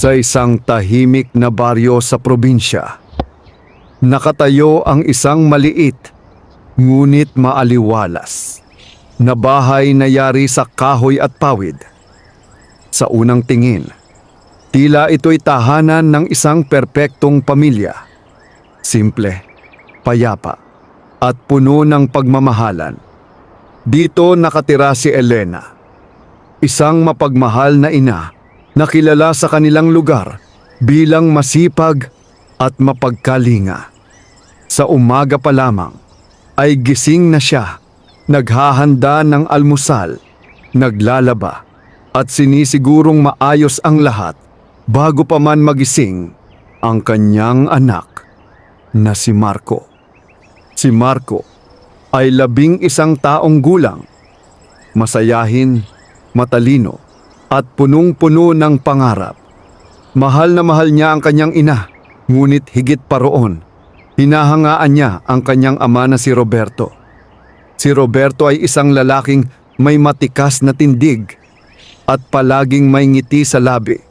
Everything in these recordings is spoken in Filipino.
Sa isang tahimik na baryo sa probinsya, nakatayo ang isang maliit ngunit maaliwalas na bahay na yari sa kahoy at pawid. Sa unang tingin, tila ito'y tahanan ng isang perpektong pamilya. Simple, payapa, at puno ng pagmamahalan. Dito nakatira si Elena, isang mapagmahal na ina na kilala sa kanilang lugar bilang masipag at mapagkalinga. Sa umaga pa lamang ay gising na siya, naghahanda ng almusal, naglalaba at sinisigurong maayos ang lahat bago pa man magising ang kanyang anak na si Marco. Si Marco ay 11 taong gulang, masayahin, matalino at punong-puno ng pangarap. Mahal na mahal niya ang kanyang ina, ngunit higit pa roon, hinahangaan niya ang kanyang ama na si Roberto. Si Roberto ay isang lalaking may matikas na tindig at palaging may ngiti sa labi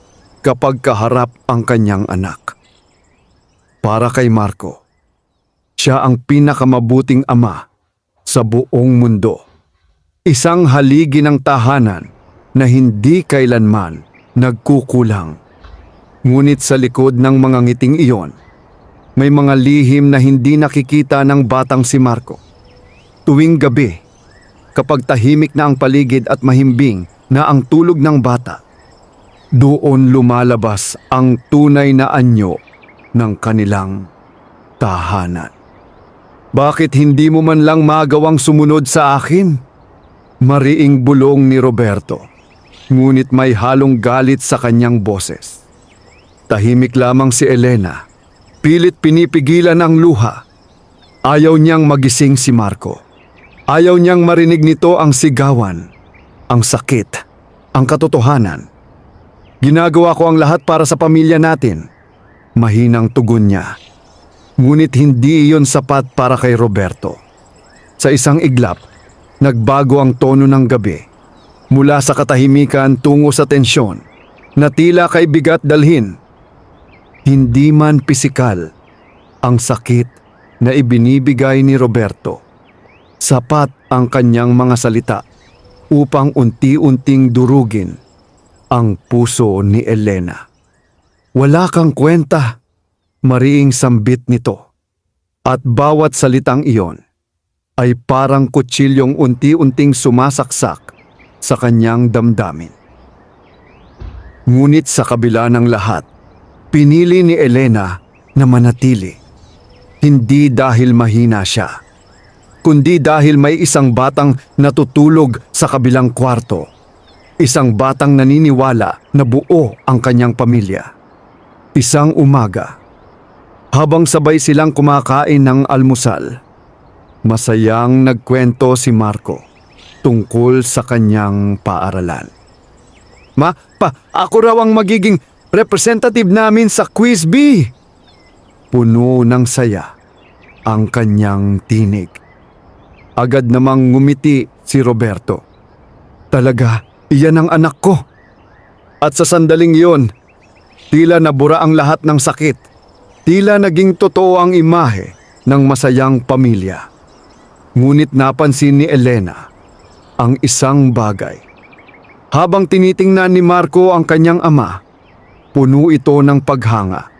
kapag kaharap ang kanyang anak. Para kay Marco, siya ang pinakamabuting ama sa buong mundo. Isang haligi ng tahanan na hindi kailanman nagkukulang. Ngunit sa likod ng mga ngiting iyon, may mga lihim na hindi nakikita ng batang si Marco. Tuwing gabi, kapag tahimik na ang paligid at mahimbing na ang tulog ng bata, doon lumalabas ang tunay na anyo ng kanilang tahanan. Bakit hindi mo man lang magawang sumunod sa akin? Mariing bulong ni Roberto, ngunit may halong galit sa kanyang boses. Tahimik lamang si Elena, pilit pinipigilan ang luha. Ayaw niyang magising si Marco. Ayaw niyang marinig nito ang sigawan, ang sakit, ang katotohanan. Ginagawa ko ang lahat para sa pamilya natin. Mahinang tugon niya. Ngunit hindi iyon sapat para kay Roberto. Sa isang iglap, nagbago ang tono ng gabi. Mula sa katahimikan tungo sa tensyon, na tila kay bigat dalhin. Hindi man pisikal, ang sakit na ibinibigay ni Roberto. Sapat ang kanyang mga salita upang unti-unting durugin ang puso ni Elena. Wala kang kwenta, mariing sambit nito. At bawat salitang iyon ay parang kutsilyong unti-unting sumasaksak sa kanyang damdamin. Ngunit sa kabila ng lahat, pinili ni Elena na manatili. Hindi dahil mahina siya, kundi dahil may isang batang natutulog sa kabilang kwarto. Isang batang naniniwala na buo ang kanyang pamilya. Isang umaga, habang sabay silang kumakain ng almusal, masayang nagkwento si Marco tungkol sa kanyang paaralan. Ako raw ang magiging representative namin sa Quiz Bee. Puno ng saya ang kanyang tinig. Agad namang ngumiti si Roberto. Talaga, iyan ang anak ko. At sa sandaling iyon, tila nabura ang lahat ng sakit. Tila naging totoo ang imahe ng masayang pamilya. Ngunit napansin ni Elena ang isang bagay. Habang tinitingnan ni Marco ang kanyang ama, puno ito ng paghanga.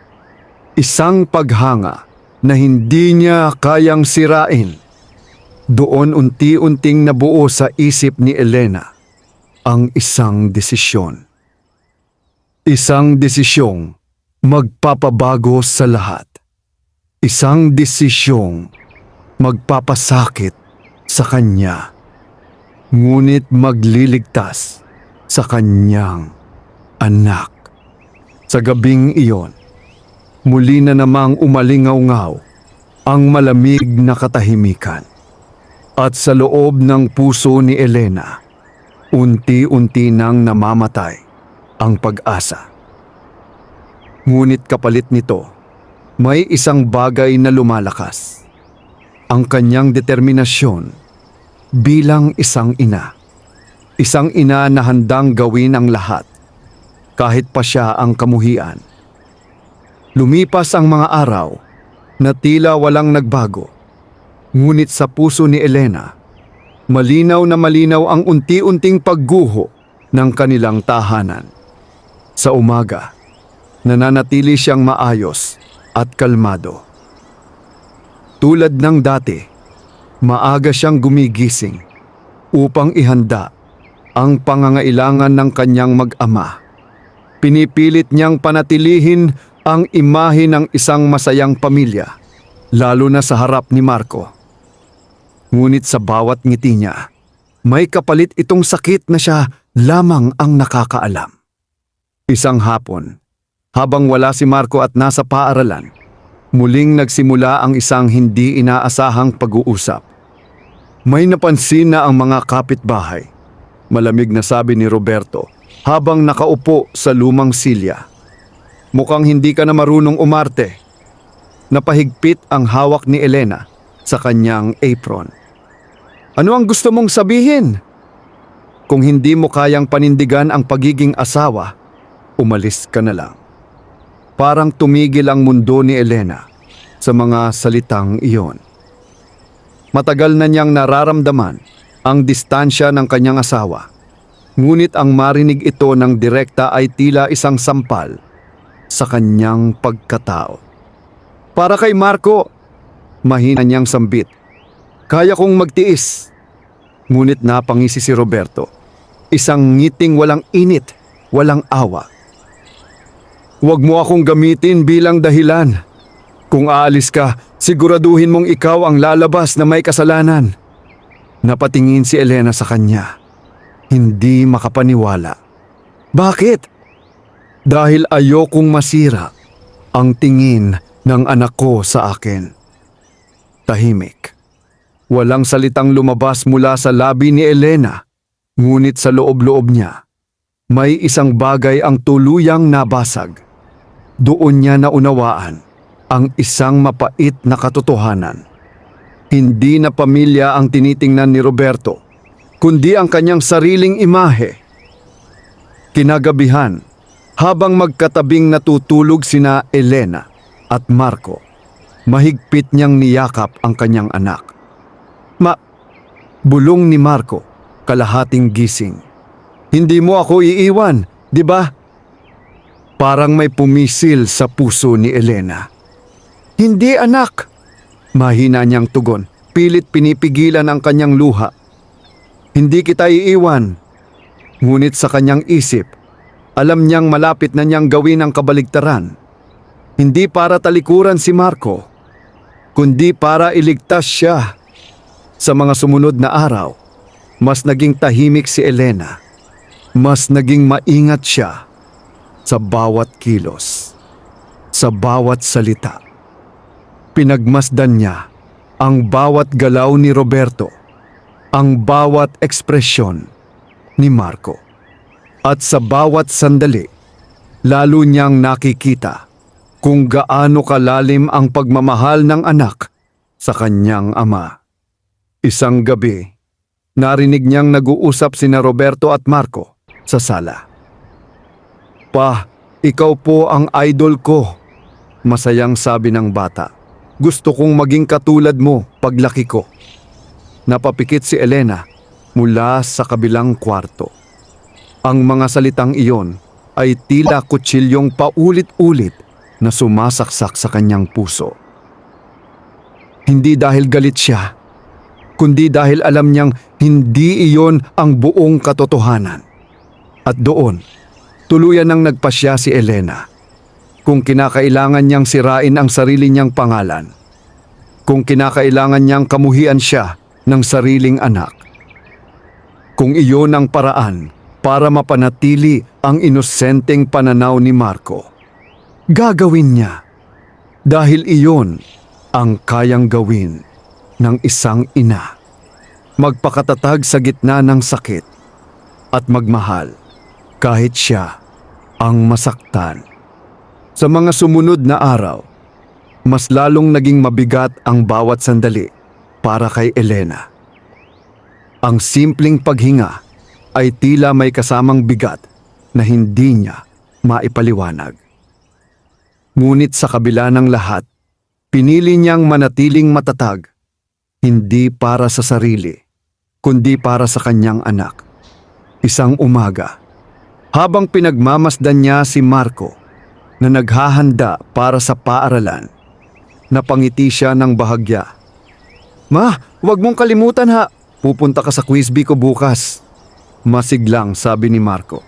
Isang paghanga na hindi niya kayang sirain. Doon unti-unting nabuo sa isip ni Elena ang isang desisyon. Isang desisyong magpapabago sa lahat. Isang desisyong magpapasakit sa kanya, ngunit magliligtas sa kanyang anak. Sa gabing iyon, muli na namang umalingaw-ngaw ang malamig na katahimikan. At sa loob ng puso ni Elena, unti-unti nang namamatay ang pag-asa. Ngunit kapalit nito, may isang bagay na lumalakas. Ang kanyang determinasyon bilang isang ina. Isang ina na handang gawin ang lahat kahit pa siya ang kamuhian. Lumipas ang mga araw na tila walang nagbago. Ngunit sa puso ni Elena, malinaw na malinaw ang unti-unting pagguho ng kanilang tahanan. Sa umaga, nananatili siyang maayos at kalmado. Tulad ng dati, maaga siyang gumigising upang ihanda ang pangangailangan ng kanyang mag-ama. Pinipilit niyang panatilihin ang imahe ng isang masayang pamilya, lalo na sa harap ni Marco. Ngunit sa bawat ngiti niya, may kapalit itong sakit na siya lamang ang nakakaalam. Isang hapon, habang wala si Marco at nasa paaralan, muling nagsimula ang isang hindi inaasahang pag-uusap. May napansin na ang mga kapitbahay. Malamig na sabi ni Roberto habang nakaupo sa lumang silya. Mukhang hindi ka na marunong umarte. Napahigpit ang hawak ni Elena sa kanyang apron. Ano ang gusto mong sabihin? Kung hindi mo kayang panindigan ang pagiging asawa, umalis ka na lang. Parang tumigil ang mundo ni Elena sa mga salitang iyon. Matagal na niyang nararamdaman ang distansya ng kanyang asawa. Ngunit ang marinig ito ng direkta ay tila isang sampal sa kanyang pagkatao. Para kay Marco, mahina niyang sambit. Kaya kong magtiis. Ngunit napangisi si Roberto. Isang ngiting walang init, walang awa. Huwag mo akong gamitin bilang dahilan. Kung aalis ka, siguraduhin mong ikaw ang lalabas na may kasalanan. Napatingin si Elena sa kanya. Hindi makapaniwala. Bakit? Dahil ayokong masira ang tingin ng anak ko sa akin. Tahimik. Walang salitang lumabas mula sa labi ni Elena, ngunit sa loob-loob niya, may isang bagay ang tuluyang nabasag. Doon niya naunawaan ang isang mapait na katotohanan. Hindi na pamilya ang tinitingnan ni Roberto, kundi ang kanyang sariling imahe. Kinagabihan, habang magkatabing natutulog sina Elena at Marco, mahigpit niyang niyakap ang kanyang anak. Bulong ni Marco, kalahating gising. Hindi mo ako iiwan, di ba? Parang may pumisil sa puso ni Elena. Hindi anak! Mahina niyang tugon, pilit pinipigilan ang kanyang luha. Hindi kita iiwan. Ngunit sa kanyang isip, alam niyang malapit na niyang gawin ang kabaligtaran. Hindi para talikuran si Marco, kundi para iligtas siya. Sa mga sumunod na araw, mas naging tahimik si Elena. Mas naging maingat siya sa bawat kilos, sa bawat salita. Pinagmasdan niya ang bawat galaw ni Roberto, ang bawat ekspresyon ni Marco. At sa bawat sandali, lalo niyang nakikita kung gaano kalalim ang pagmamahal ng anak sa kanyang ama. Isang gabi, narinig niyang nag-uusap sina Roberto at Marco sa sala. Pa, ikaw po ang idol ko, masayang sabi ng bata. Gusto kong maging katulad mo paglaki ko. Napapikit si Elena mula sa kabilang kwarto. Ang mga salitang iyon ay tila kutsilyong paulit-ulit na sumasaksak sa kanyang puso. Hindi dahil galit siya, kundi dahil alam niyang hindi iyon ang buong katotohanan. At doon, tuluyan nang nagpasya si Elena. Kung kinakailangan niyang sirain ang sarili niyang pangalan, kung kinakailangan niyang kamuhian siya ng sariling anak, kung iyon ang paraan para mapanatili ang inosenteng pananaw ni Marco, gagawin niya dahil iyon ang kayang gawin ng isang ina. Magpakatatag sa gitna ng sakit at magmahal kahit siya ang masaktan. Sa mga sumunod na araw, mas lalong naging mabigat ang bawat sandali para kay Elena. Ang simpleng paghinga ay tila may kasamang bigat na hindi niya maipaliwanag. Ngunit sa kabila ng lahat, pinili niyang manatiling matatag, hindi para sa sarili, kundi para sa kanyang anak. Isang umaga, habang pinagmamasdan niya si Marco na naghahanda para sa paaralan, napangiti siya ng bahagya. "Ma, huwag mong kalimutan ha, pupunta ka sa quiz bee ko bukas." Masiglang sabi ni Marco.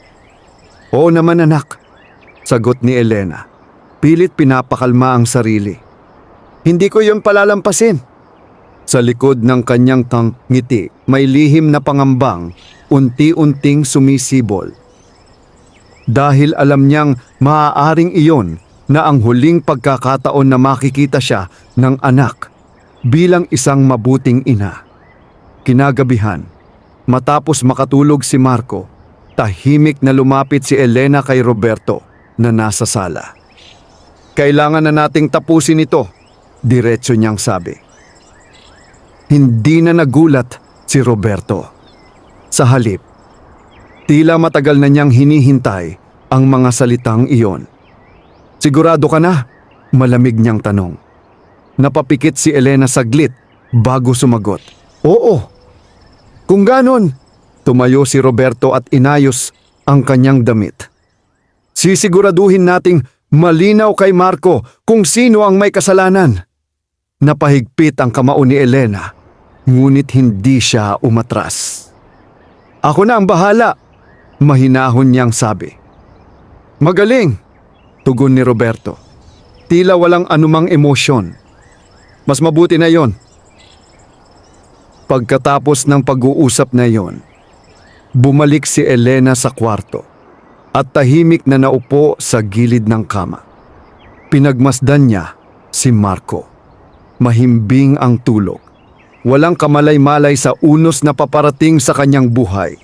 "Oo naman anak," sagot ni Elena. Pilit pinapakalma ang sarili. "Hindi ko yon palalampasin." Sa likod ng kanyang ngiti, may lihim na pangambang unti-unting sumisibol. Dahil alam niyang maaaring iyon na ang huling pagkakataon na makikita siya ng anak bilang isang mabuting ina. Kinagabihan, matapos makatulog si Marco, tahimik na lumapit si Elena kay Roberto na nasa sala. "Kailangan na nating tapusin ito," diretso niyang sabi. Hindi na nagulat si Roberto. Sa halip, tila matagal na niyang hinihintay ang mga salitang iyon. "Sigurado ka na?" malamig niyang tanong. Napapikit si Elena saglit bago sumagot. "Oo." "Kung ganon," tumayo si Roberto at inayos ang kanyang damit. "Sisiguraduhin nating malinaw kay Marco kung sino ang may kasalanan." Napahigpit ang kamao ni Elena, ngunit hindi siya umatras. "Ako na ang bahala," mahinahon niyang sabi. "Magaling," tugon ni Roberto. Tila walang anumang emosyon. "Mas mabuti na yon." Pagkatapos ng pag-uusap na yon, bumalik si Elena sa kwarto at tahimik na naupo sa gilid ng kama. Pinagmasdan niya si Marco. Mahimbing ang tulog. Walang kamalay-malay sa unos na paparating sa kanyang buhay.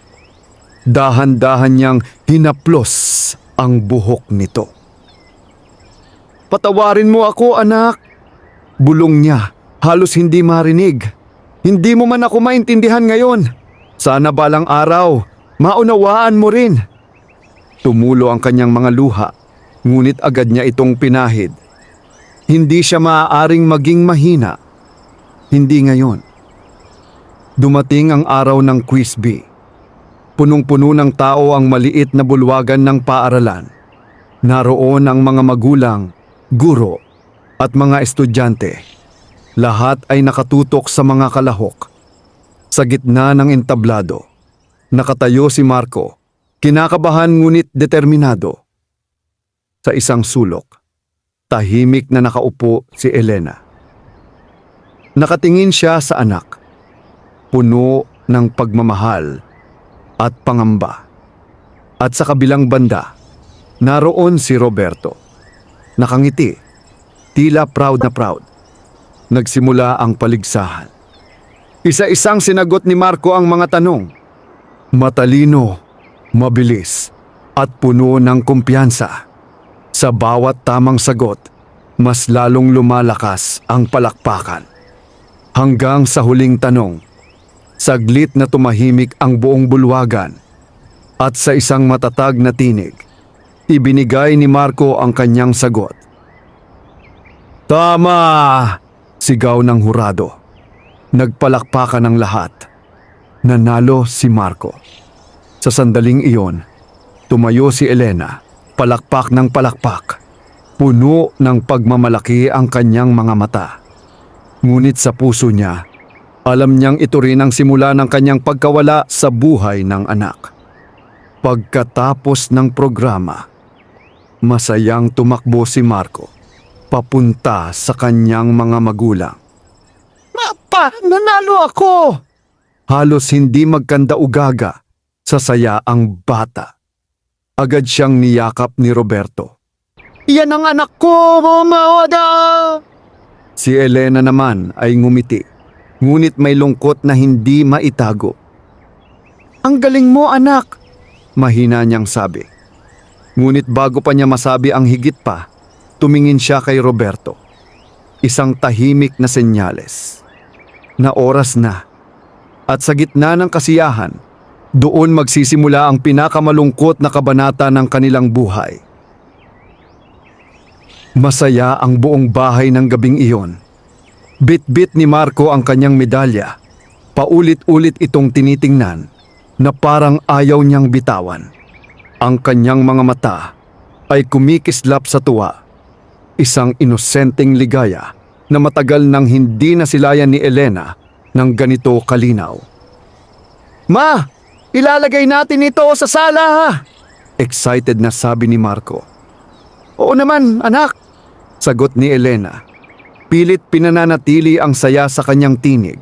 Dahan-dahan niyang hinaplos ang buhok nito. "Patawarin mo ako, anak," bulong niya, halos hindi marinig. "Hindi mo man ako maintindihan ngayon. Sana balang araw, maunawaan mo rin." Tumulo ang kanyang mga luha, ngunit agad niya itong pinahid. Hindi siya maaaring maging mahina. Hindi ngayon. Dumating ang araw ng quiz bee. Punong-puno ng tao ang maliit na bulwagan ng paaralan. Naroon ang mga magulang, guro, at mga estudyante. Lahat ay nakatutok sa mga kalahok. Sa gitna ng entablado, nakatayo si Marco, kinakabahan ngunit determinado. Sa isang sulok, tahimik na nakaupo si Elena. Nakatingin siya sa anak, puno ng pagmamahal at pangamba. At sa kabilang banda, naroon si Roberto. Nakangiti, tila proud na proud. Nagsimula ang paligsahan. Isa-isang sinagot ni Marco ang mga tanong. Matalino, mabilis, at puno ng kumpiyansa. Sa bawat tamang sagot, mas lalong lumalakas ang palakpakan. Hanggang sa huling tanong, saglit na tumahimik ang buong bulwagan at sa isang matatag na tinig, ibinigay ni Marco ang kanyang sagot. "Tama!" sigaw ng hurado. Nagpalakpakan ang lahat. Nanalo si Marco. Sa sandaling iyon, tumayo si Elena, palakpak ng palakpak. Puno ng pagmamalaki ang kanyang mga mata. Ngunit sa puso niya, alam niyang ito rin ang simula ng kanyang pagkawala sa buhay ng anak. Pagkatapos ng programa, masayang tumakbo si Marco papunta sa kanyang mga magulang. "Papa, nanalo ako!" Halos hindi magkanda-ugaga sa saya ang bata. Agad siyang niyakap ni Roberto. "Yan ang anak ko, Mama Oda!" Si Elena naman ay ngumiti, ngunit may lungkot na hindi maitago. "Ang galing mo, anak," mahina niyang sabi. Ngunit bago pa niya masabi ang higit pa, tumingin siya kay Roberto. Isang tahimik na senyales. Na oras na. At sa gitna ng kasiyahan, doon magsisimula ang pinakamalungkot na kabanata ng kanilang buhay. Masaya ang buong bahay ng gabing iyon. Bit-bit ni Marco ang kanyang medalya. Paulit-ulit itong tinitingnan na parang ayaw niyang bitawan. Ang kanyang mga mata ay kumikislap sa tuwa. Isang inosenteng ligaya na matagal nang hindi nasilayan ni Elena ng ganito kalinaw. "Ma, ilalagay natin ito sa sala ha!" Excited na sabi ni Marco. "Oo naman, anak," sagot ni Elena. Pilit pinananatili ang saya sa kanyang tinig.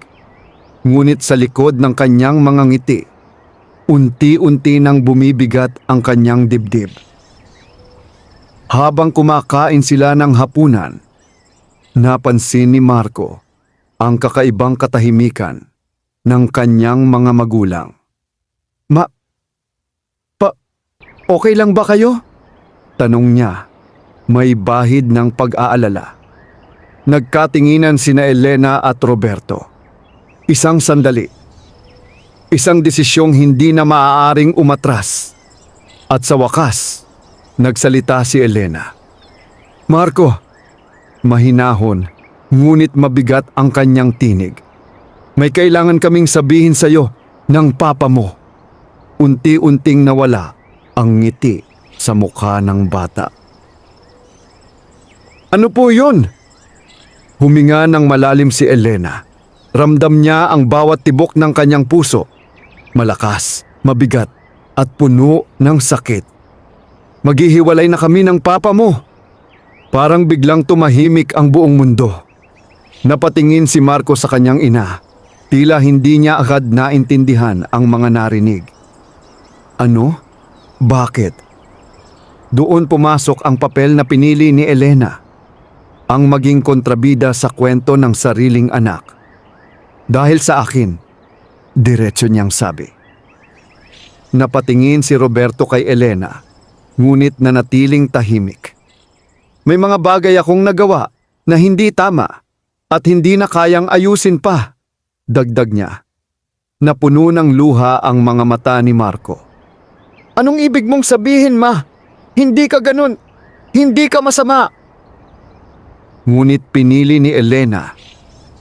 Ngunit sa likod ng kanyang mga ngiti, unti-unti nang bumibigat ang kanyang dibdib. Habang kumakain sila ng hapunan, napansin ni Marco ang kakaibang katahimikan ng kanyang mga magulang. Okay lang ba kayo?" Tanong niya, may bahid ng pag-aalala. Nagkatinginan sina Elena at Roberto. Isang sandali. Isang desisyong hindi na maaaring umatras. At sa wakas, nagsalita si Elena. "Marco," mahinahon, ngunit mabigat ang kanyang tinig. "May kailangan kaming sabihin sa iyo ng papa mo." Unti-unting nawala ang ngiti sa mukha ng bata. "Ano po yun?" Huminga ng malalim si Elena. Ramdam niya ang bawat tibok ng kanyang puso. Malakas, mabigat, at puno ng sakit. "Maghihiwalay na kami ng papa mo." Parang biglang tumahimik ang buong mundo. Napatingin si Marco sa kanyang ina. Tila hindi niya agad naintindihan ang mga narinig. "Ano? Bakit?" Doon pumasok ang papel na pinili ni Elena. Ang maging kontrabida sa kwento ng sariling anak. "Dahil sa akin," diretso niyang sabi. Napatingin si Roberto kay Elena, ngunit nanatiling tahimik. "May mga bagay akong nagawa na hindi tama at hindi na kayang ayusin pa," dagdag niya. Napuno ng luha ang mga mata ni Marco. "Anong ibig mong sabihin, ma? Hindi ka ganun. Hindi ka masama." Ngunit pinili ni Elena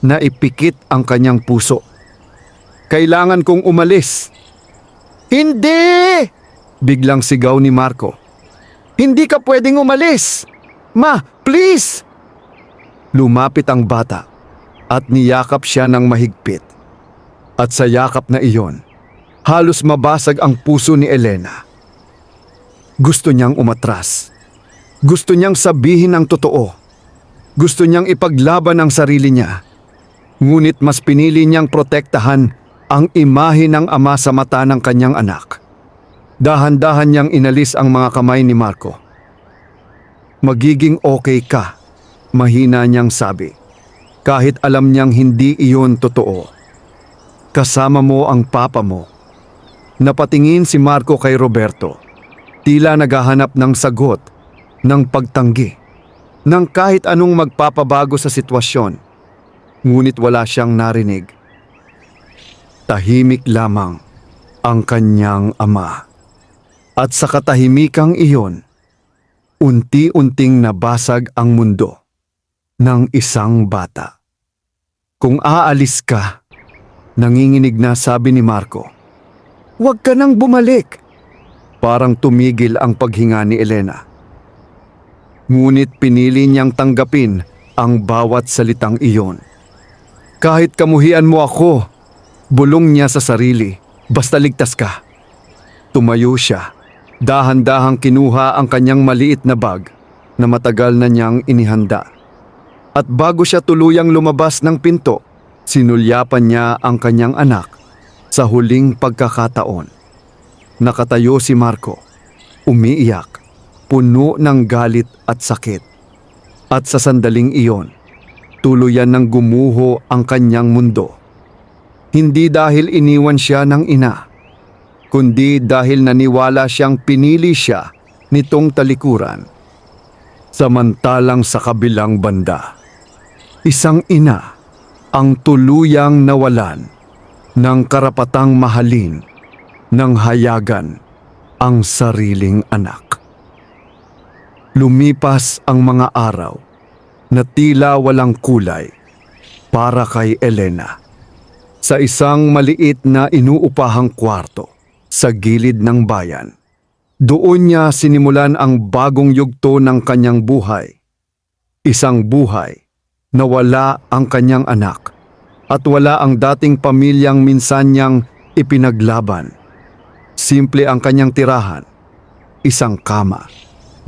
na ipikit ang kanyang puso. "Kailangan kong umalis." "Hindi!" biglang sigaw ni Marco. "Hindi ka pwedeng umalis! Ma, please!" Lumapit ang bata at niyakap siya ng mahigpit. At sa yakap na iyon, halos mabasag ang puso ni Elena. Gusto niyang umatras. Gusto niyang sabihin ang totoo. Gusto niyang ipaglaban ang sarili niya. Ngunit mas pinili niyang protektahan ang imahe ng ama sa mata ng kanyang anak. Dahan-dahan niyang inalis ang mga kamay ni Marco. "Magiging okay ka," mahina niyang sabi. Kahit alam niyang hindi iyon totoo. "Kasama mo ang papa mo." Napatingin si Marco kay Roberto. Tila naghahanap ng sagot, ng pagtanggi, ng kahit anong magpapabago sa sitwasyon. Ngunit wala siyang narinig. Tahimik lamang ang kanyang ama. At sa katahimikang iyon, unti-unting nabasag ang mundo ng isang bata. "Kung aalis ka," nanginginig na sabi ni Marco, "huwag ka nang bumalik." Parang tumigil ang paghinga ni Elena. Ngunit pinili niyang tanggapin ang bawat salitang iyon. "Kahit kamuhian mo ako," bulong niya sa sarili, "basta ligtas ka." Tumayo siya. Dahan-dahang kinuha ang kanyang maliit na bag na matagal na niyang inihanda. At bago siya tuluyang lumabas ng pinto, sinulyapan niya ang kanyang anak sa huling pagkakataon. Nakatayo si Marco, umiiyak, puno ng galit at sakit. At sa sandaling iyon, tuluyan ng gumuho ang kanyang mundo. Hindi dahil iniwan siya ng ina, kundi dahil naniwala siyang pinili siya nitong talikuran. Samantalang sa kabilang banda, isang ina ang tuluyang nawalan ng karapatang mahalin ng hayagan ang sariling anak. Lumipas ang mga araw na tila walang kulay para kay Elena. Sa isang maliit na inuupahang kwarto sa gilid ng bayan, doon niya sinimulan ang bagong yugto ng kanyang buhay. Isang buhay na wala ang kanyang anak at wala ang dating pamilyang minsan niyang ipinaglaban. Simple ang kanyang tirahan, isang kama,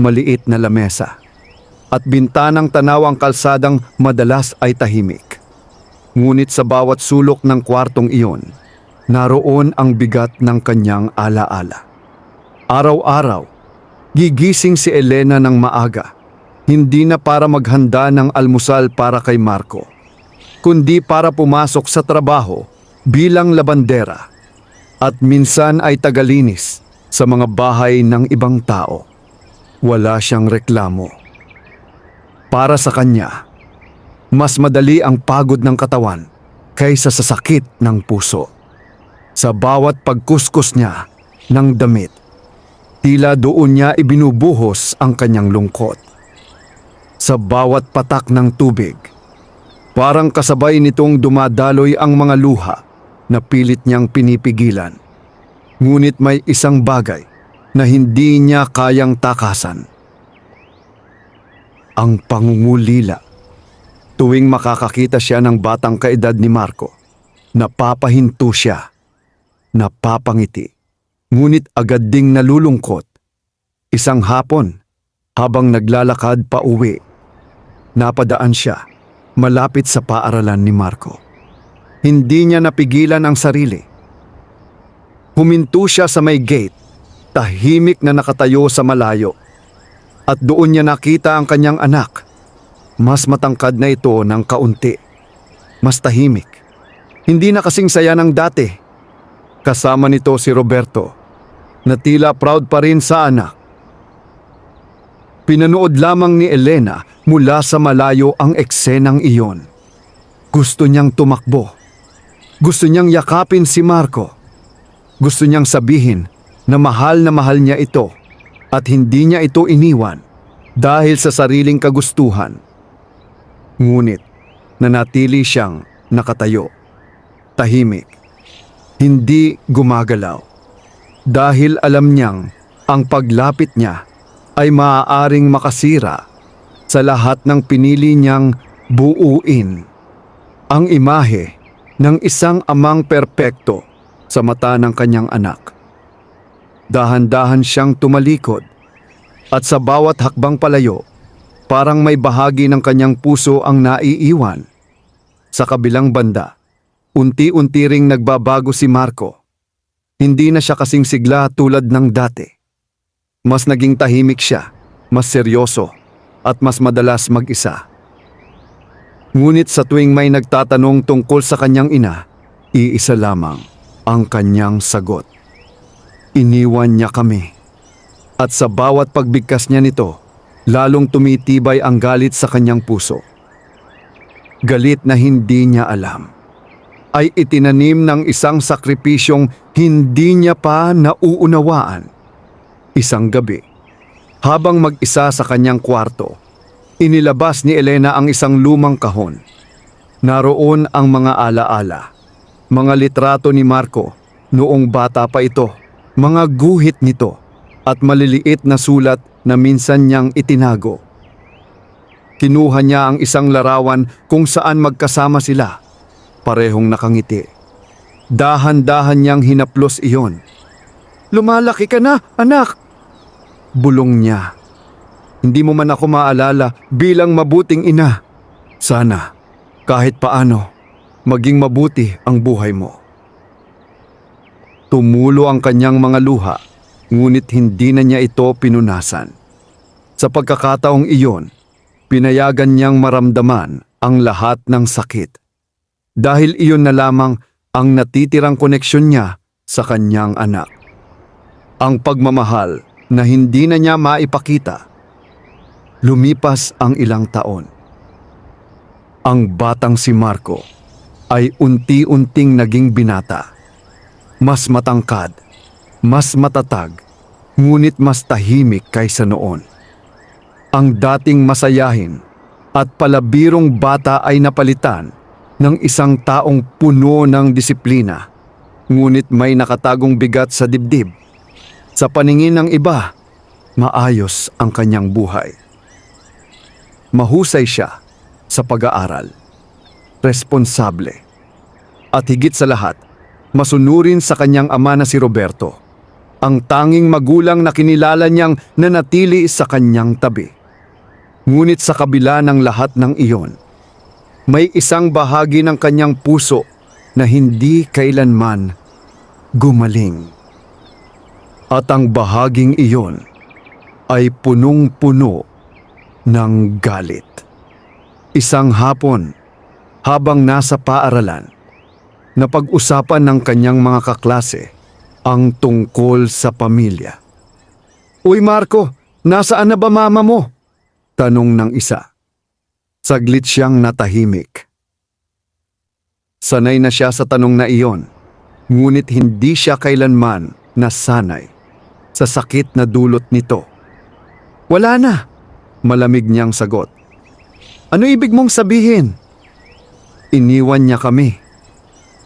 maliit na lamesa, at bintanang tanawang kalsadang madalas ay tahimik. Ngunit sa bawat sulok ng kwartong iyon, naroon ang bigat ng kanyang alaala. Araw-araw, gigising si Elena ng maaga, hindi na para maghanda ng almusal para kay Marco, kundi para pumasok sa trabaho bilang labandera at minsan ay tagalinis sa mga bahay ng ibang tao. Wala siyang reklamo. Para sa kanya, mas madali ang pagod ng katawan kaysa sa sakit ng puso. Sa bawat pagkuskus niya ng damit, tila doon niya ibinubuhos ang kanyang lungkot. Sa bawat patak ng tubig, parang kasabay nitong dumadaloy ang mga luha na pilit niyang pinipigilan. Ngunit may isang bagay na hindi niya kayang takasan. Ang pangungulila. Tuwing makakakita siya ng batang kaedad ni Marco, napapahinto siya, napapangiti, ngunit agad ding nalulungkot. Isang hapon, habang naglalakad pa uwi, napadaan siya malapit sa paaralan ni Marco. Hindi niya napigilan ang sarili. Huminto siya sa may gate, tahimik na nakatayo sa malayo. At doon niya nakita ang kanyang anak. Mas matangkad na ito ng kaunti. Mas tahimik. Hindi na kasing saya ng dati. Kasama nito si Roberto, na tila proud pa rin sa anak. Pinanood lamang ni Elena mula sa malayo ang eksenang iyon. Gusto niyang tumakbo. Gusto niyang yakapin si Marco. Gusto niyang sabihin na mahal niya ito at hindi niya ito iniwan dahil sa sariling kagustuhan. Ngunit nanatili siyang nakatayo, tahimik, hindi gumagalaw, dahil alam niyang ang paglapit niya ay maaaring makasira sa lahat ng pinili niyang buuin. Ang imahe ng isang amang perpekto sa mata ng kanyang anak. Dahan-dahan siyang tumalikod at sa bawat hakbang palayo, parang may bahagi ng kanyang puso ang naiiwan. Sa kabilang banda, unti-unti ring nagbabago si Marco. Hindi na siya kasing sigla tulad ng dati. Mas naging tahimik siya, mas seryoso, at mas madalas mag-isa. Ngunit sa tuwing may nagtatanong tungkol sa kanyang ina, iisa lamang ang kanyang sagot. Iniwan niya kami. At sa bawat pagbigkas niya nito, lalong tumitibay ang galit sa kanyang puso. Galit na hindi niya alam. Ay itinanim ng isang sakripisyong hindi niya pa nauunawaan. Isang gabi, habang mag-isa sa kanyang kwarto, inilabas ni Elena ang isang lumang kahon. Naroon ang mga alaala, mga litrato ni Marco noong bata pa ito, mga guhit nito at maliliit na sulat na minsan niyang itinago. Kinuha niya ang isang larawan kung saan magkasama sila, parehong nakangiti. Dahan-dahan niyang hinaplos iyon. "Lumalaki ka na, anak!" Bulong niya. "Hindi mo man ako maalala bilang mabuting ina. Sana, kahit paano, maging mabuti ang buhay mo." Tumulo ang kanyang mga luha, ngunit hindi na niya ito pinunasan. Sa pagkakataong iyon, pinayagan niyang maramdaman ang lahat ng sakit. Dahil iyon na lamang ang natitirang koneksyon niya sa kanyang anak. Ang pagmamahal na hindi na niya maipakita. Lumipas ang ilang taon. Ang batang si Marco ay unti-unting naging binata. Mas matangkad, mas matatag, ngunit mas tahimik kaysa noon. Ang dating masayahin at palabirong bata ay napalitan ng isang taong puno ng disiplina, ngunit may nakatagong bigat sa dibdib. Sa paningin ng iba, maayos ang kanyang buhay. Mahusay siya sa pag-aaral, responsable, at higit sa lahat, masunurin sa kanyang ama na si Roberto, ang tanging magulang na kinilala niyang nanatili sa kanyang tabi. Ngunit sa kabila ng lahat ng iyon, may isang bahagi ng kanyang puso na hindi kailanman gumaling. At ang bahaging iyon ay punong-puno ng galit. Isang hapon, habang nasa paaralan, napag-usapan ng kanyang mga kaklase ang tungkol sa pamilya. "Uy Marco, nasaan na ba mama mo?" tanong ng isa. Saglit siyang natahimik. Sanay na siya sa tanong na iyon, ngunit hindi siya kailanman nasanay sa sakit na dulot nito. "Wala na," malamig niyang sagot. "Ano ibig mong sabihin?" Iniwan niya kami.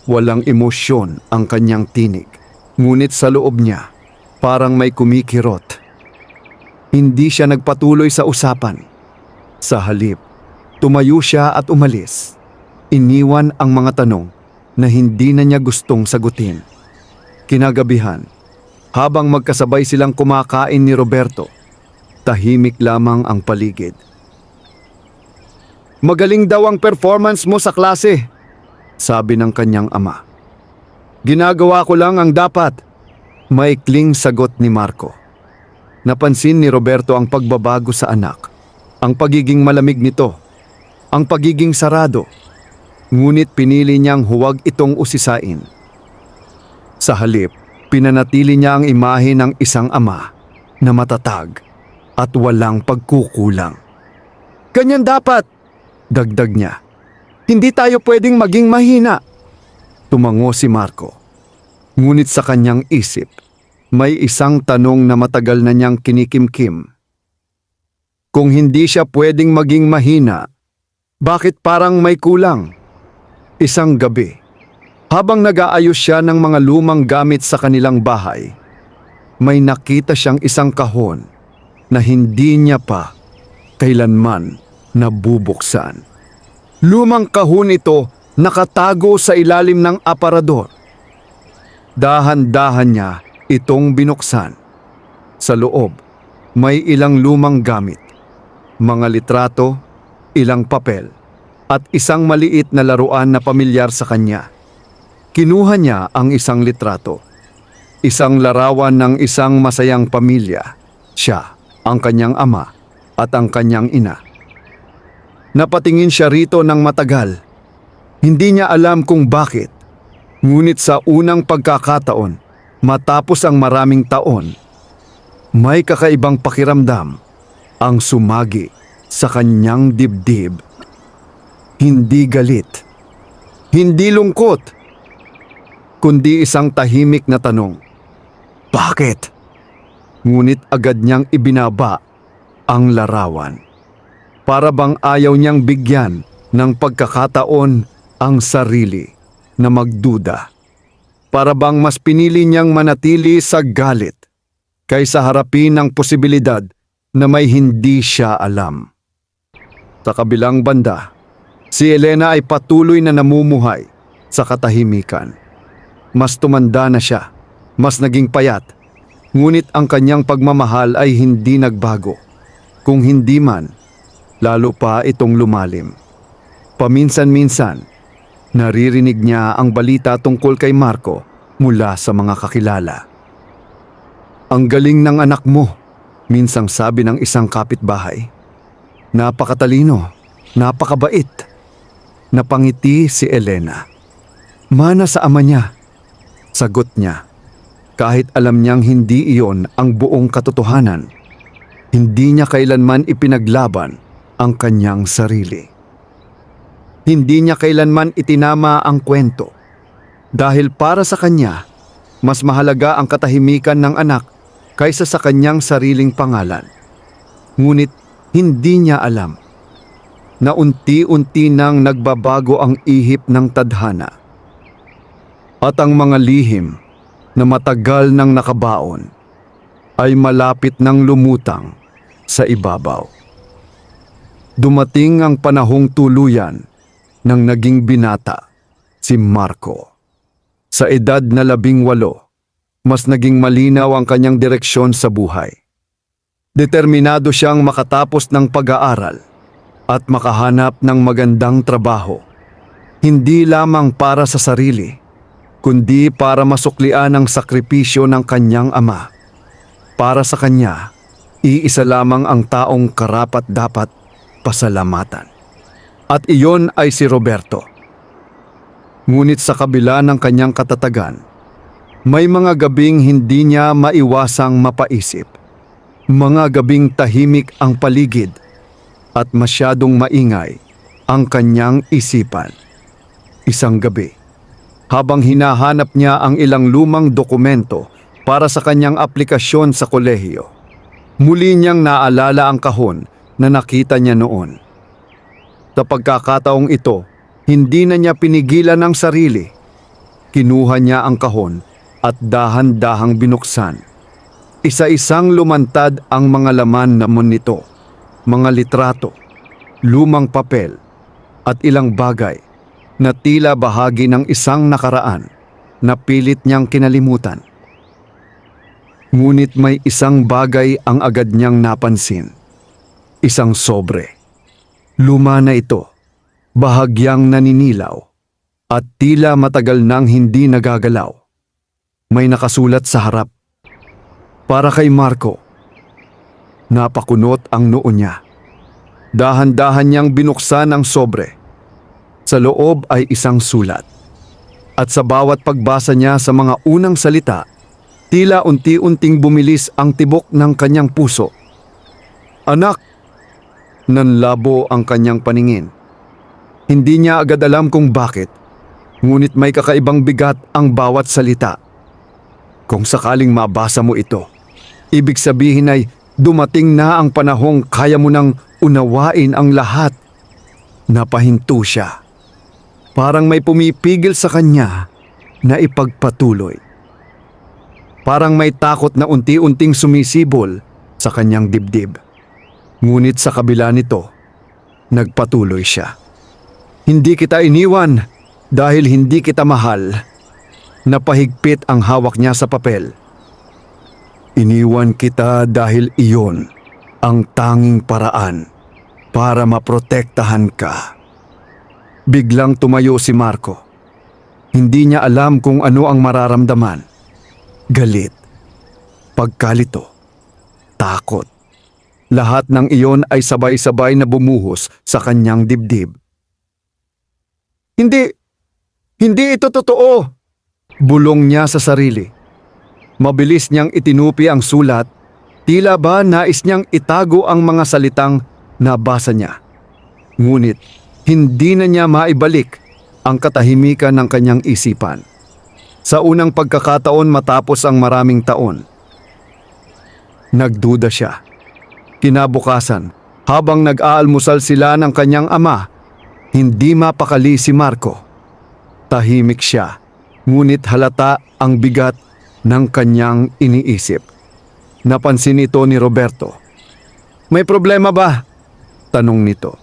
Walang emosyon ang kanyang tinig, ngunit sa loob niya, parang may kumikirot. Hindi siya nagpatuloy sa usapan. Sa halip, tumayo siya at umalis. Iniwan ang mga tanong na hindi na niya gustong sagutin. Kinagabihan, habang magkasabay silang kumakain ni Roberto, tahimik lamang ang paligid. "Magaling daw ang performance mo sa klase," sabi ng kanyang ama. "Ginagawa ko lang ang dapat," maikling sagot ni Marco. Napansin ni Roberto ang pagbabago sa anak, ang pagiging malamig nito, ang pagiging sarado, ngunit pinili niyang huwag itong usisain. Sa halip, pinanatili niya ang imahe ng isang ama na matatag at walang pagkukulang. "Ganyan dapat," dagdag niya. "Hindi tayo pwedeng maging mahina." Tumango si Marco. Ngunit sa kanyang isip, may isang tanong na matagal na niyang kinikimkim. Kung hindi siya pwedeng maging mahina, bakit parang may kulang? Isang gabi, habang nag-aayos siya ng mga lumang gamit sa kanilang bahay, may nakita siyang isang kahon na hindi niya pa kailanman nabubuksan. Lumang kahon ito nakatago sa ilalim ng aparador. Dahan-dahan niya itong binuksan. Sa loob, may ilang lumang gamit, mga litrato, ilang papel, at isang maliit na laruan na pamilyar sa kanya. Kinuha niya ang isang litrato, isang larawan ng isang masayang pamilya, siya, ang kanyang ama, at ang kanyang ina. Napatingin siya rito ng matagal. Hindi niya alam kung bakit, ngunit sa unang pagkakataon, matapos ang maraming taon, may kakaibang pakiramdam ang sumagi sa kanyang dibdib. Hindi galit, hindi lungkot, kundi isang tahimik na tanong, "Bakit?" Ngunit agad niyang ibinaba ang larawan. Para bang ayaw niyang bigyan ng pagkakataon ang sarili na magduda. Para bang mas pinili niyang manatili sa galit kaysa harapin ang posibilidad na may hindi siya alam. Sa kabilang banda, si Elena ay patuloy na namumuhay sa katahimikan. Mas tumanda na siya, mas naging payat, ngunit ang kanyang pagmamahal ay hindi nagbago. Kung hindi man, lalo pa itong lumalim. Paminsan-minsan, naririnig niya ang balita tungkol kay Marco mula sa mga kakilala. "Ang galing ng anak mo," minsang sabi ng isang kapitbahay. "Napakatalino, napakabait." Napangiti si Elena. "Mana sa ama niya," sagot niya. Kahit alam niyang hindi iyon ang buong katotohanan, hindi niya kailanman ipinaglaban ang kanyang sarili. Hindi niya kailanman itinama ang kwento. Dahil para sa kanya, mas mahalaga ang katahimikan ng anak kaysa sa kanyang sariling pangalan. Ngunit hindi niya alam na unti-unti nang nagbabago ang ihip ng tadhana at ang mga lihim na matagal nang nakabaon ay malapit nang lumutang sa ibabaw. Dumating ang panahong tuluyan ng naging binata si Marco. Sa edad na 18, mas naging malinaw ang kanyang direksyon sa buhay. Determinado siyang makatapos ng pag-aaral at makahanap ng magandang trabaho, hindi lamang para sa sarili, kundi para masuklian ang sakripisyo ng kanyang ama. Para sa kanya, iisa lamang ang taong karapat-dapat pasalamatan. At iyon ay si Roberto. Ngunit sa kabila ng kanyang katatagan, may mga gabing hindi niya maiwasang mapaisip. Mga gabing tahimik ang paligid at masyadong maingay ang kanyang isipan. Isang gabi, habang hinahanap niya ang ilang lumang dokumento para sa kanyang aplikasyon sa kolehiyo, muli niyang naalala ang kahon na nakita niya noon. Sa pagkakataong ito, hindi na niya pinigilan ang sarili. Kinuha niya ang kahon at dahan-dahang binuksan. Isa-isang lumantad ang mga laman naman nito, mga litrato, lumang papel, at ilang bagay na tila bahagi ng isang nakaraan na pilit niyang kinalimutan. Ngunit may isang bagay ang agad niyang napansin. Isang sobre. Luma na ito, bahagyang naninilaw, at tila matagal nang hindi nagagalaw. May nakasulat sa harap, "Para kay Marco." Napakunot ang noo niya. Dahan-dahan niyang binuksan ang sobre. Sa loob ay isang sulat. At sa bawat pagbasa niya sa mga unang salita, tila unti-unting bumilis ang tibok ng kanyang puso. "Anak!" Nanlabo ang kanyang paningin. Hindi niya agad alam kung bakit, ngunit may kakaibang bigat ang bawat salita. Kung sakaling mabasa mo ito, ibig sabihin ay dumating na ang panahong kaya mo nang unawain ang lahat. Napahinto siya. Parang may pumipigil sa kanya na ipagpatuloy. Parang may takot na unti-unting sumisibol sa kanyang dibdib. Ngunit sa kabila nito, nagpatuloy siya. "Hindi kita iniwan dahil hindi kita mahal." Napahigpit ang hawak niya sa papel. "Iniwan kita dahil iyon ang tanging paraan para maprotektahan ka." Biglang tumayo si Marco. Hindi niya alam kung ano ang mararamdaman. Galit, pagkalito, takot. Lahat ng iyon ay sabay-sabay na bumuhos sa kanyang dibdib. Hindi ito totoo!" Bulong niya sa sarili. Mabilis niyang itinupi ang sulat, tila ba nais niyang itago ang mga salitang nabasa niya. Ngunit hindi na niya maibalik ang katahimikan ng kanyang isipan. Sa unang pagkakataon matapos ang maraming taon, nagduda siya. Kinabukasan, habang nag-aalmusal sila ng kanyang ama, hindi mapakali si Marco. Tahimik siya, ngunit halata ang bigat ng kanyang iniisip. Napansin ito ni Roberto. "May problema ba?" tanong nito.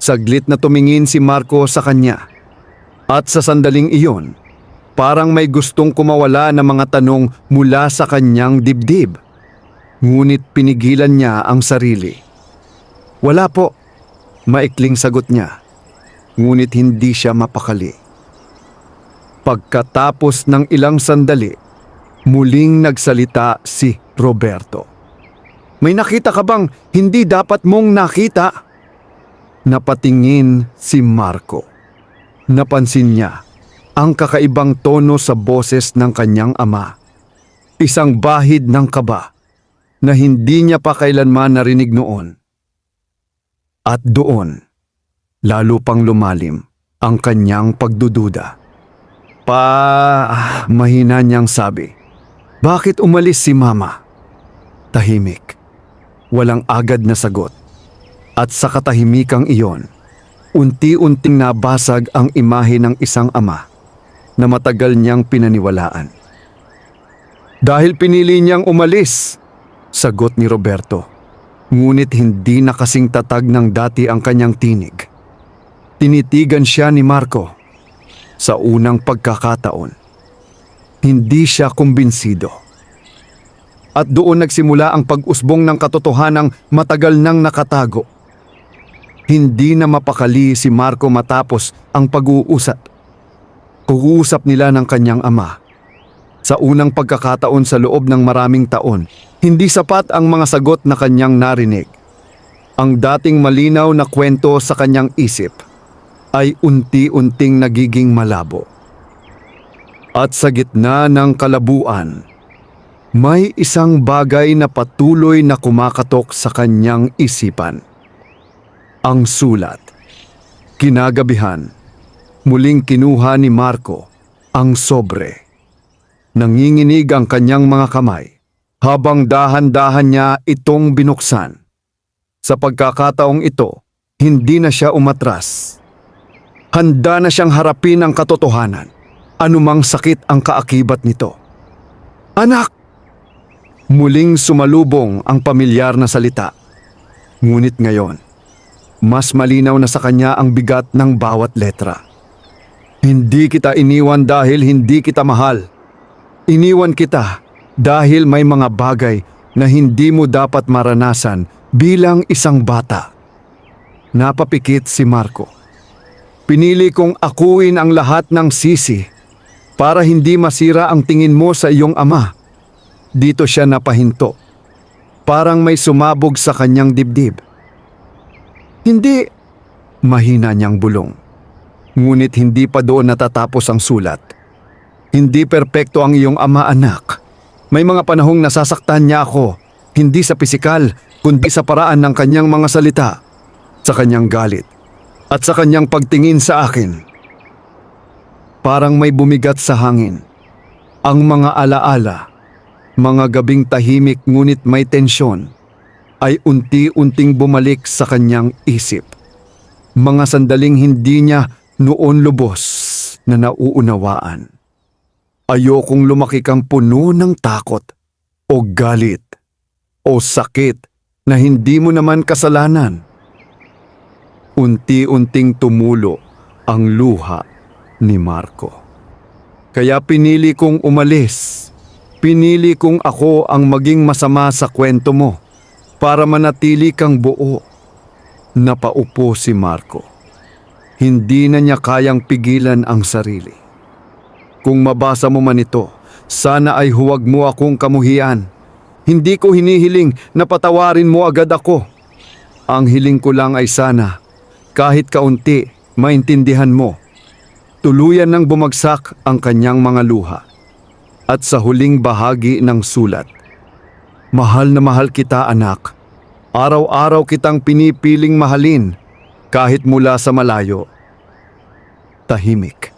Saglit na tumingin si Marco sa kanya. At sa sandaling iyon, parang may gustong kumawala na mga tanong mula sa kanyang dibdib. Ngunit pinigilan niya ang sarili. "Wala po," maikling sagot niya. Ngunit hindi siya mapakali. Pagkatapos ng ilang sandali, muling nagsalita si Roberto. "May nakita ka bang hindi dapat mong nakita?" Napatingin si Marco. Napansin niya ang kakaibang tono sa boses ng kanyang ama. Isang bahid ng kaba na hindi niya pa kailanman narinig noon. At doon, lalo pang lumalim ang kanyang pagdududa. Mahina niyang sabi, "Bakit umalis si Mama?" Tahimik. Walang agad na sagot. At sa katahimikang iyon, unti-unting nabasag ang imahe ng isang ama na matagal niyang pinaniwalaan. Dahil pinili niyang umalis, sagot ni Roberto. Ngunit hindi na kasing tatag ng dati ang kanyang tinig. Tinitigan siya ni Marco. Sa unang pagkakataon, hindi siya kumbinsido. At doon nagsimula ang pag-usbong ng katotohanang matagal nang nakatago. Hindi na mapakali si Marco matapos ang pag-uusap. Kuusap nila ng kanyang ama. Sa unang pagkakataon sa loob ng maraming taon, hindi sapat ang mga sagot na kanyang narinig. Ang dating malinaw na kwento sa kanyang isip ay unti-unting nagiging malabo. At sa gitna ng kalabuan, may isang bagay na patuloy na kumakatok sa kanyang isipan. Ang sulat. Kinagabihan, muling kinuha ni Marco ang sobre. Nanginginig ang kanyang mga kamay habang dahan-dahan niya itong binuksan. Sa pagkakataong ito, hindi na siya umatras. Handa na siyang harapin ang katotohanan, anumang sakit ang kaakibat nito. Anak! Muling sumalubong ang pamilyar na salita. Ngunit ngayon, mas malinaw na sa kanya ang bigat ng bawat letra. Hindi kita iniwan dahil hindi kita mahal. Iniwan kita dahil may mga bagay na hindi mo dapat maranasan bilang isang bata. Napapikit si Marco. Pinili kong akuin ang lahat ng sisi para hindi masira ang tingin mo sa iyong ama. Dito siya napahinto. Parang may sumabog sa kanyang dibdib. Hindi, mahina niyang bulong. Ngunit hindi pa doon natatapos ang sulat. Hindi perpekto ang iyong ama, anak. May mga panahong nasasaktan niya ako, hindi sa pisikal, kundi sa paraan ng kanyang mga salita, sa kanyang galit, at sa kanyang pagtingin sa akin. Parang may bumigat sa hangin. Ang mga alaala, mga gabing tahimik ngunit may tensyon, ay unti-unting bumalik sa kanyang isip. Mga sandaling hindi niya noon lubos na nauunawaan. Ayokong lumaki kang puno ng takot o galit o sakit na hindi mo naman kasalanan. Unti-unting tumulo ang luha ni Marco. Kaya pinili kong umalis. Pinili kong ako ang maging masama sa kwento mo para manatili kang buo. Napaupo si Marco. Hindi na niya kayang pigilan ang sarili. Kung mabasa mo man ito, sana ay huwag mo akong kamuhian. Hindi ko hinihiling na patawarin mo agad ako. Ang hiling ko lang ay sana, kahit kaunti, maintindihan mo. Tuluyan nang bumagsak ang kanyang mga luha. At sa huling bahagi ng sulat, mahal na mahal kita, anak. Araw-araw kitang pinipiling mahalin, kahit mula sa malayo. Tahimik.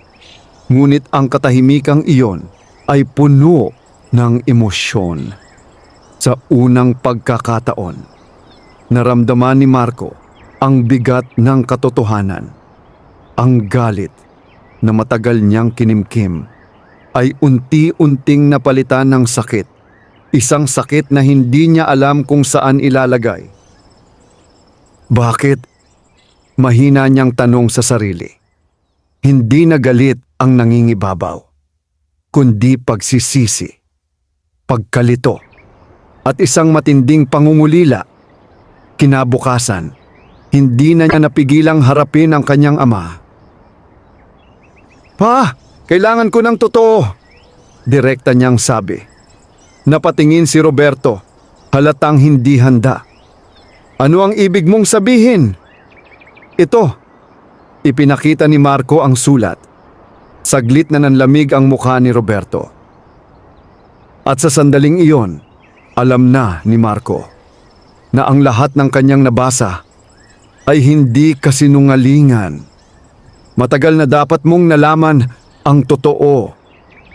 Ngunit ang katahimikang iyon ay puno ng emosyon. Sa unang pagkakataon, naramdaman ni Marco ang bigat ng katotohanan. Ang galit na matagal niyang kinimkim ay unti-unting napalitan ng sakit. Isang sakit na hindi niya alam kung saan ilalagay. Bakit? Mahina niyang tanong sa sarili. Hindi na galit ang nangingibabaw, kundi pagsisisi, pagkalito, at isang matinding pangungulila. Kinabukasan, hindi na niya napigilang harapin ang kanyang ama. Pa, kailangan ko ng totoo, direkta niyang sabi. Napatingin si Roberto, halatang hindi handa. Ano ang ibig mong sabihin? Ito, ipinakita ni Marco ang sulat. Saglit na nanlamig ang mukha ni Roberto. At sa sandaling iyon, alam na ni Marco na ang lahat ng kanyang nabasa ay hindi kasinungalingan. Matagal na dapat mong nalaman ang totoo,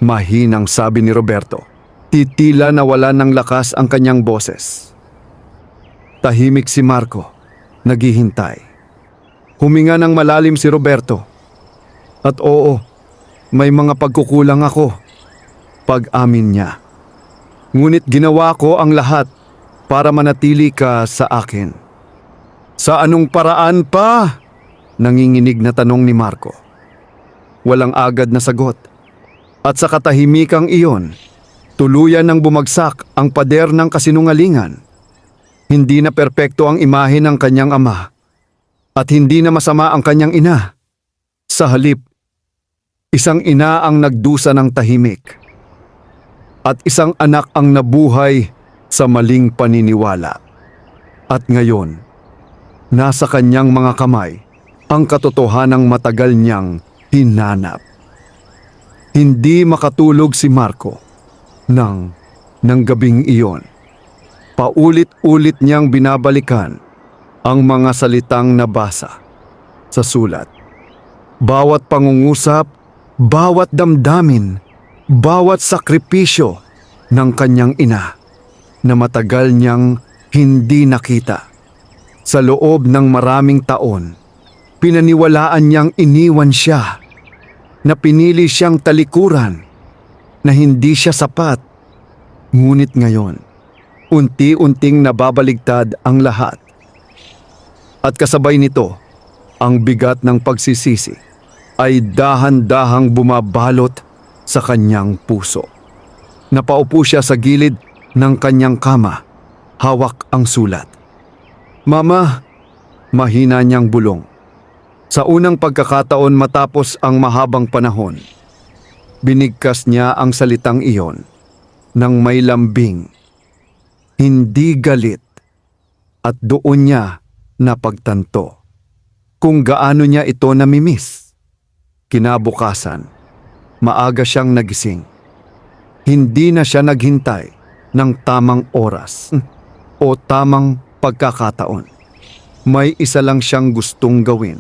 mahinang sabi ni Roberto. Titila na wala ng lakas ang kanyang boses. Tahimik si Marco. naghihintay. Huminga ng malalim si Roberto. At oo, may mga pagkukulang ako. Pag-amin niya. Ngunit ginawa ko ang lahat para manatili ka sa akin. Sa anong paraan pa? Nanginginig na tanong ni Marco. Walang agad na sagot. At sa katahimikang iyon, tuluyan nang bumagsak ang pader ng kasinungalingan. Hindi na perpekto ang imahe ng kanyang ama. At hindi na masama ang kanyang ina. Sa halip, isang ina ang nagdusa ng tahimik. At isang anak ang nabuhay sa maling paniniwala. At ngayon, nasa kanyang mga kamay ang katotohanang matagal niyang hinanap. Hindi makatulog si Marco ng gabing iyon. Paulit-ulit niyang binabalikan ang mga salitang nabasa sa sulat. Bawat pangungusap, bawat damdamin, bawat sakripisyo ng kanyang ina na matagal niyang hindi nakita. Sa loob ng maraming taon, pinaniwalaan niyang iniwan siya, na pinili siyang talikuran, na hindi siya sapat. Ngunit ngayon, unti-unting nababaligtad ang lahat. At kasabay nito, ang bigat ng pagsisisi ay dahan-dahang bumabalot sa kanyang puso. Napaupo siya sa gilid ng kanyang kama, hawak ang sulat. Mama, mahina niyang bulong. Sa unang pagkakataon matapos ang mahabang panahon, binigkas niya ang salitang iyon ng may lambing, hindi galit, at doon niya napagtanto kung gaano niya ito namimiss. Kinabukasan, maaga siyang nagising. Hindi na siya naghintay ng tamang oras o tamang pagkakataon. May isa lang siyang gustong gawin.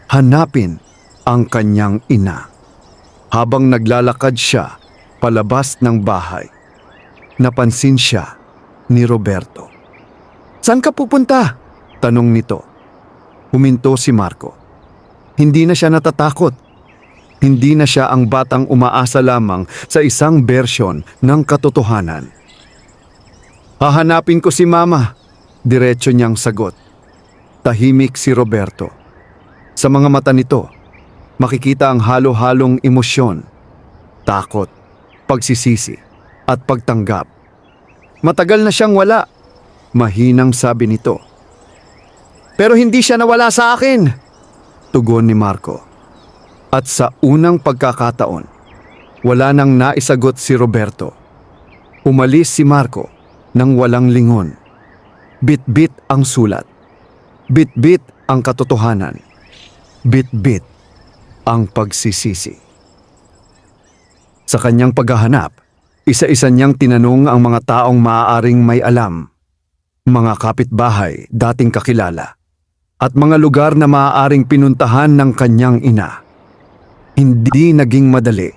Hanapin ang kanyang ina. Habang naglalakad siya palabas ng bahay, napansin siya ni Roberto. "Saan ka pupunta?" tanong nito. Huminto si Marco. Hindi na siya natatakot. Hindi na siya ang batang umaasa lamang sa isang bersyon ng katotohanan. "Hahanapin ko si Mama," diretso niyang sagot. Tahimik si Roberto. Sa mga mata nito, makikita ang halo-halong emosyon, takot, pagsisisi, at pagtanggap. "Matagal na siyang wala," mahinang sabi nito. "Pero hindi siya nawala sa akin," tugon ni Marco. At sa unang pagkakataon, wala nang naisagot si Roberto. Umalis si Marco nang walang lingon. Bit-bit ang sulat. Bit-bit ang katotohanan. Bit-bit ang pagsisisi. Sa kanyang paghahanap, isa-isa niyang tinanong ang mga taong maaaring may alam, mga kapitbahay, dating kakilala, at mga lugar na maaaring pinuntahan ng kanyang ina. Hindi naging madali.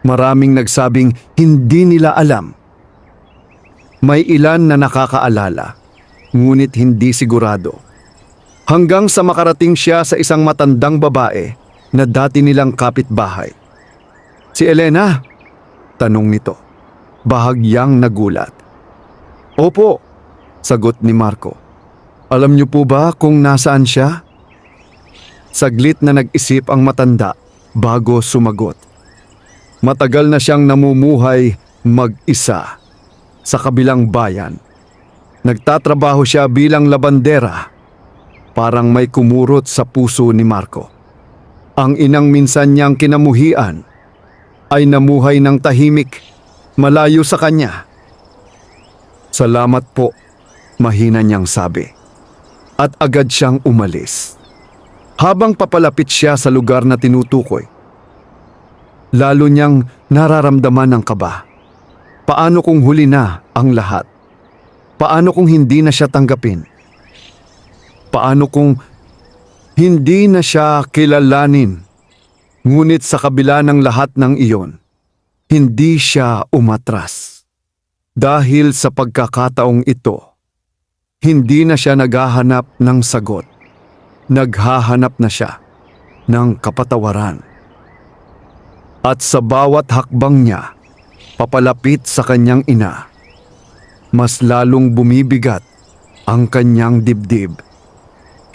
Maraming nagsabing hindi nila alam. May ilan na nakakaalala, ngunit hindi sigurado. Hanggang sa makarating siya sa isang matandang babae na dati nilang kapitbahay. "Si Elena?" tanong nito. Bahagyang nagulat. "Opo," sagot ni Marco. "Alam niyo po ba kung nasaan siya?" Saglit na nag-isip ang matanda bago sumagot. Matagal na siyang namumuhay mag-isa sa kabilang bayan. Nagtatrabaho siya bilang labandera. Parang may kumurot sa puso ni Marco. Ang inang minsan niyang kinamuhian ay namuhay ng tahimik, malayo sa kanya. "Salamat po," mahina niyang sabi. At agad siyang umalis. Habang papalapit siya sa lugar na tinutukoy, lalo niyang nararamdaman ang kaba. Paano kung huli na ang lahat? Paano kung hindi na siya tanggapin? Paano kung hindi na siya kilalanin? Ngunit sa kabila ng lahat ng iyon, hindi siya umatras. Dahil sa pagkakataong ito, Hindi na siya naghahanap ng sagot. Naghahanap na siya ng kapatawaran. At sa bawat hakbang niya, papalapit sa kanyang ina, mas lalong bumibigat ang kanyang dibdib.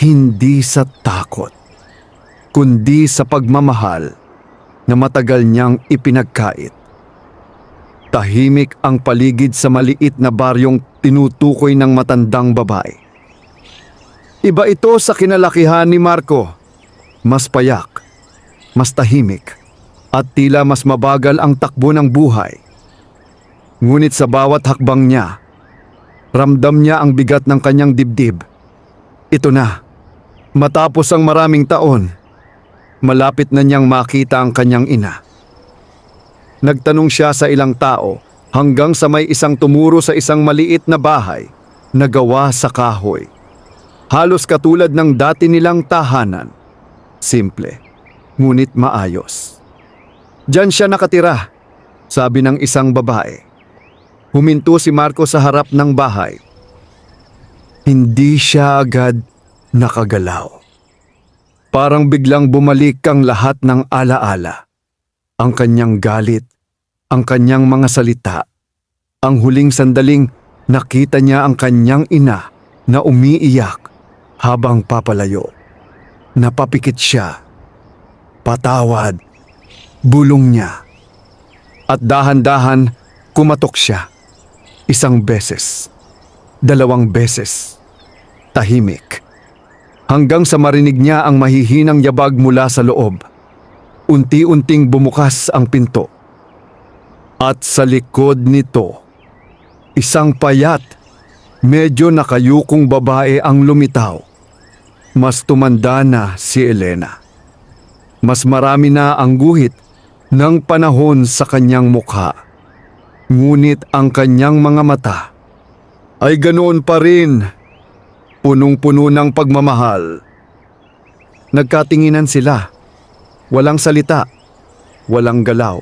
Hindi sa takot, kundi sa pagmamahal na matagal niyang ipinagkait. Tahimik ang paligid sa maliit na baryong tinutukoy ng matandang babae. Iba ito sa kinalakihan ni Marco. Mas payak, mas tahimik, at tila mas mabagal ang takbo ng buhay. Ngunit sa bawat hakbang niya, ramdam niya ang bigat ng kanyang dibdib. Ito na, matapos ang maraming taon, malapit na niyang makita ang kanyang ina. Nagtanong siya sa ilang tao hanggang sa may isang tumuro sa isang maliit na bahay na gawa sa kahoy. Halos katulad ng dati nilang tahanan. Simple, ngunit maayos. Diyan siya nakatira, sabi ng isang babae. Huminto si Marco sa harap ng bahay. Hindi siya agad nakagalaw. Parang biglang bumalik ang lahat ng alaala. Ang kanyang galit, ang kanyang mga salita. Ang huling sandaling nakita niya ang kanyang ina na umiiyak habang papalayo. Napapikit siya. Patawad, bulong niya. At dahan-dahan kumatok siya. Isang beses, 2 beses, tahimik. Hanggang sa marinig niya ang mahihinang yabag mula sa loob. Unti-unting bumukas ang pinto. At sa likod nito, isang payat, medyo nakayukong babae ang lumitaw. Mas tumanda na si Elena. Mas marami na ang guhit ng panahon sa kanyang mukha. Ngunit ang kanyang mga mata ay ganoon pa rin. Punong-puno ng pagmamahal. Nagkatinginan sila. Walang salita. Walang galaw.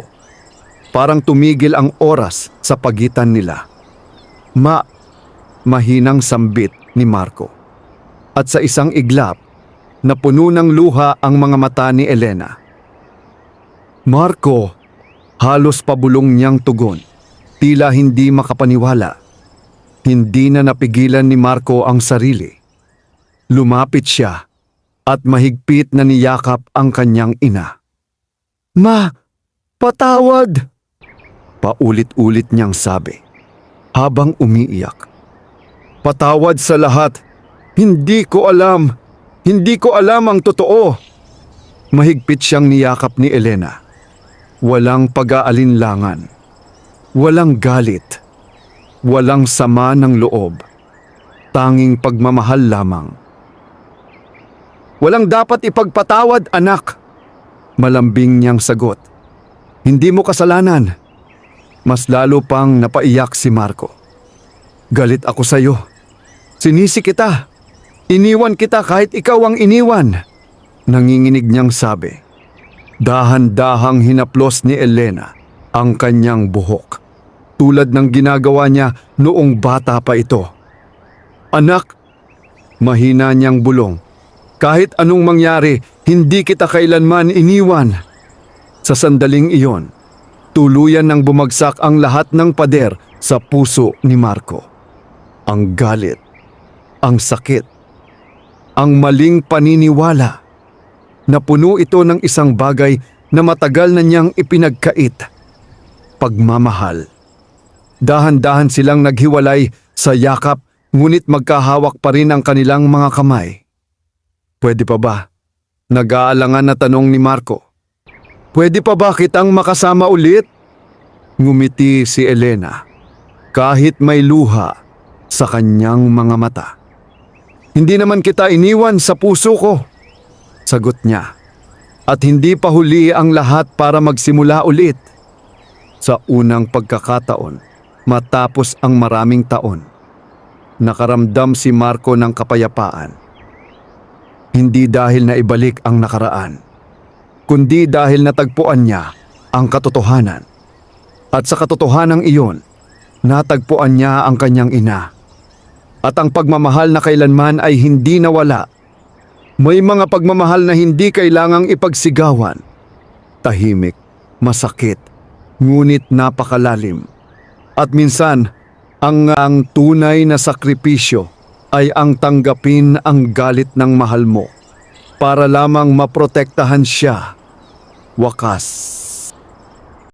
Parang tumigil ang oras sa pagitan nila. Mahinang sambit ni Marco. At sa isang iglap, napuno ng luha ang mga mata ni Elena. Marco, halos pabulong niyang tugon. Tila hindi makapaniwala. Hindi na napigilan ni Marco ang sarili. Lumapit siya at mahigpit na niyakap ang kanyang ina. Ma, patawad! Paulit-ulit niyang sabi habang umiiyak. Patawad sa lahat. Hindi ko alam. Hindi ko alam ang totoo. Mahigpit siyang niyakap ni Elena. Walang pag-aalinlangan. Walang galit. Walang sama ng loob. Tanging pagmamahal lamang. Walang dapat ipagpatawad, anak. Malambing niyang sagot. Hindi mo kasalanan. Mas lalo pang napaiyak si Marco. Galit ako sa iyo. Sinisi kita. Iniwan kita kahit ikaw ang iniwan. Nanginginig niyang sabi. Dahan-dahang hinaplos ni Elena ang kanyang buhok. Tulad ng ginagawa niya noong bata pa ito. Anak, mahina niyang bulong. Kahit anong mangyari, hindi kita kailanman iniwan. Sa sandaling iyon, tuluyan nang bumagsak ang lahat ng pader sa puso ni Marco. Ang galit, ang sakit, ang maling paniniwala. Napuno ito ng isang bagay na matagal na niyang ipinagkait. Pagmamahal. Dahan-dahan silang naghiwalay sa yakap, ngunit magkahawak pa rin ang kanilang mga kamay. Pwede pa ba? Nag-aalangan na tanong ni Marco. Pwede pa ba kitang makasama ulit? Ngumiti si Elena, kahit may luha sa kanyang mga mata. Hindi naman kita iniwan sa puso ko, sagot niya. At hindi pa huli ang lahat para magsimula ulit. Sa unang pagkakataon, matapos ang maraming taon, nakaramdam si Marco ng kapayapaan. Hindi dahil na ibalik ang nakaraan, kundi dahil natagpuan niya ang katotohanan. At sa katotohanang iyon, natagpuan niya ang kanyang ina. At ang pagmamahal na kailanman ay hindi nawala. May mga pagmamahal na hindi kailangang ipagsigawan. Tahimik, masakit, ngunit napakalalim. At minsan, ang tunay na sakripisyo ay ang tanggapin ang galit ng mahal mo para lamang maprotektahan siya. Wakas.